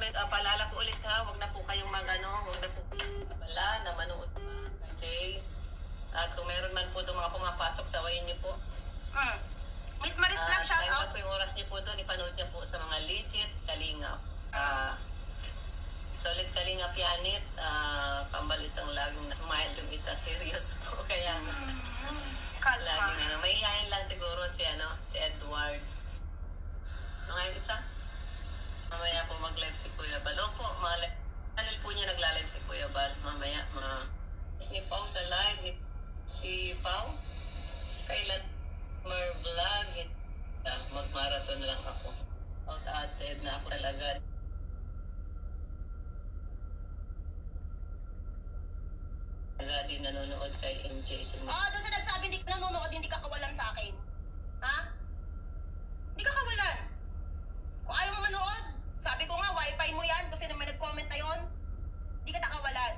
Paalala ko ulit ha, wag na po kayong wag na po wala na manood pa. Kasi kung meron man po itong mga pumapasok, sawayin niyo po. Miss Maris Vlog, shout out. Po yung oras niyo po doon, ipanood niyo po sa mga legit Kalingap. Solid Kalingap Yanit, Kambal isang laging na-smile, yung isa serious po. Kaya laging may iyahin lang siguro si Edward. Yung isa? Mamaya po mag-live si Kuya Bal. Opo, channel po niya nagla-live si Kuya Bal. Mamaya, ni Pao sa live, si Pao. Kailan vlog, mag-marathon lang ako. Out-ated na ako talaga. Di nanonood kay MJ. Doon sa nagsabi hindi ka nanonood, hindi ka kawalan sa akin. Ha? Hindi ka kawalan. Kung ayaw mo manood, sabi ko nga, wifi mo yan. Kasi naman nag-comment na yun, hindi ka nakawalan.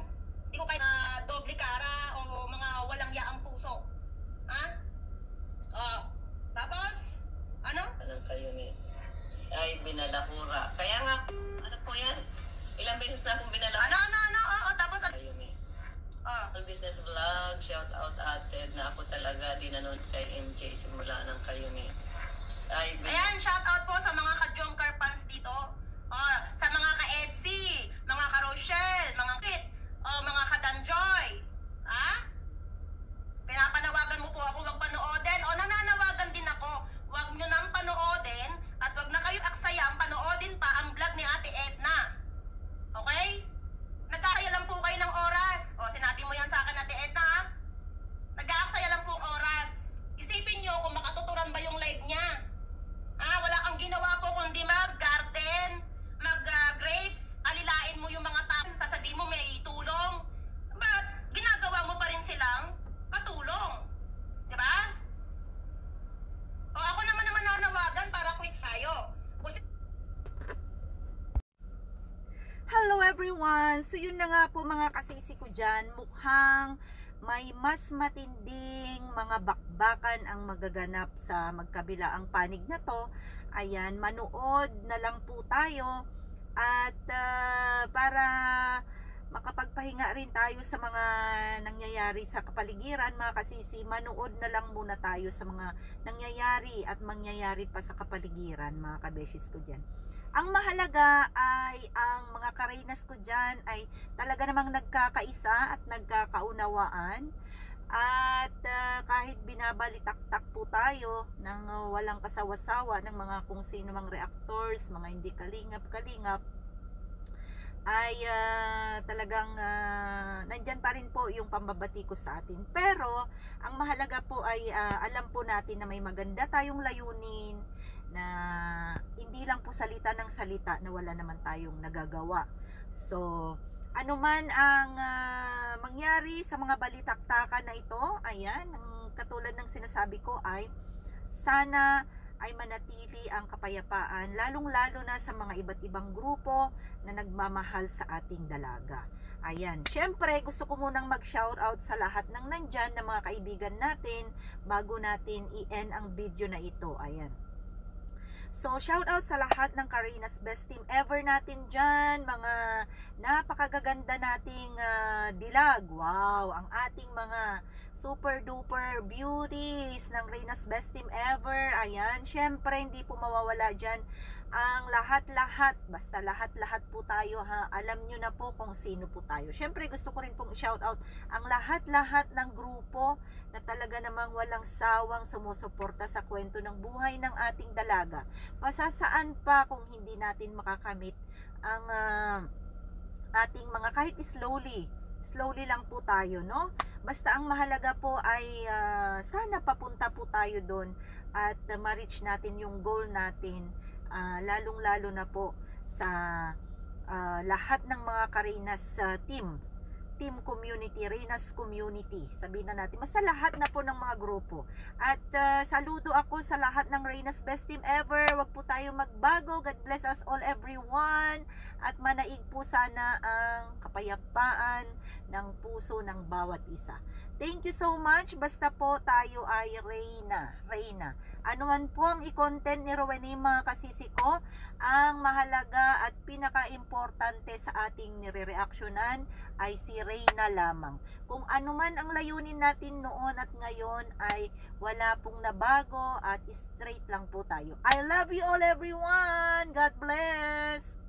Hindi ko kayo doble cara o mga walang yaang puso. Ha? Tapos, ano? Anong kayo ni? Ay, binalakura. Kaya nga, ano po yan? Ilang beses na akong binalakura. Ano? Tapos, kayo ni? All business vlog, shout out ated na ako talaga di nanood kay MJ simula ng kayo ni. Ayan, shout out po sa mga ka-Jonker fans dito. Sa mga ka-Etsy, mga ka-Rochelle, mga Kit, mga ka-Danjoy. Pinapanawagan mo po ako wag panoodin. Nananawagan din ako. Wag nyo nang panoodin at wag na kayo aksayang panoodin pa ang vlog ni Ate Edna. Okay? Nagkakaya lang po kayo ng oras. Sinabi mo yan sa akin, Ate Edna, ha? Nag-aaksaya lang po oras. Isipin nyo kung makatuturan ba yung live niya. Wala kang ginawa po kundi mag-garden, mag-grapes, alilain mo yung mga tao, sasabihin mo may tulong. But, ginagawa mo pa rin silang katulong. Diba? Ako naman nanawagan para quick sayo. Hello everyone! So yun na nga po mga kasisi ko dyan, mukhang may mas matinding mga bakbakan ang magaganap sa magkabilaang panig na to. Ayan, manood na lang po tayo at para makapagpahinga rin tayo sa mga nangyayari sa kapaligiran mga kasisi, manood na lang muna tayo sa mga nangyayari at mangyayari pa sa kapaligiran mga kabesis ko dyan. Ang mahalaga ay ang mga kareynas ko dyan ay talaga namang nagkakaisa at nagkakaunawaan. At kahit binabalitaktak po tayo ng walang kasawa-sawa ng mga kung sino mang reactors, mga hindi kalingap, ay talagang nandyan pa rin po yung pambabati ko sa atin. Pero ang mahalaga po ay alam po natin na may maganda tayong layunin, na hindi lang po salita ng salita na wala naman tayong nagagawa. So ano man ang mangyari sa mga balitaktakan na ito, ayan, katulad ng sinasabi ko ay sana ay manatili ang kapayapaan, lalong-lalo na sa mga iba't ibang grupo na nagmamahal sa ating dalaga. Ayan, syempre gusto ko munang mag-shoutout sa lahat ng nandyan na mga kaibigan natin bago natin i-end ang video na ito. Ayan. So, shout out sa lahat ng Karina's Best Team ever natin dyan. Mga napakagaganda nating dilag. Wow! Ang ating mga super duper beauties ng Karina's Best Team ever. Ayan, syempre hindi po mawawala dyan ang lahat-lahat. Basta lahat-lahat po tayo ha. Alam nyo na po kung sino po tayo. Syempre gusto ko rin pong shout out ang lahat-lahat ng grupo na talaga namang walang sawang sumusuporta sa kwento ng buhay ng ating dalaga. Pasasaan pa kung hindi natin makakamit ang ating mga kahit slowly lang po tayo, no? Basta ang mahalaga po ay sana papunta po tayo doon at ma-reach natin yung goal natin, lalong-lalo na po sa lahat ng mga Karina's team team community, Reyna's community, sabihin na natin, basta lahat na po ng mga grupo. At saludo ako sa lahat ng Reyna's Best Team ever. Wag po tayo magbago. God bless us all, everyone. At manaig po sana ang kapayapaan ng puso ng bawat isa. Thank you so much. Basta po tayo ay Reyna. Ano man po ang i-content ni Rowena, mga kasisi ko, ang mahalaga at pinaka-importante sa ating nire-reactionan ay si Reyna lamang. Kung ano man ang layunin natin noon at ngayon ay wala pong nabago at straight lang po tayo. I love you all, everyone. God bless.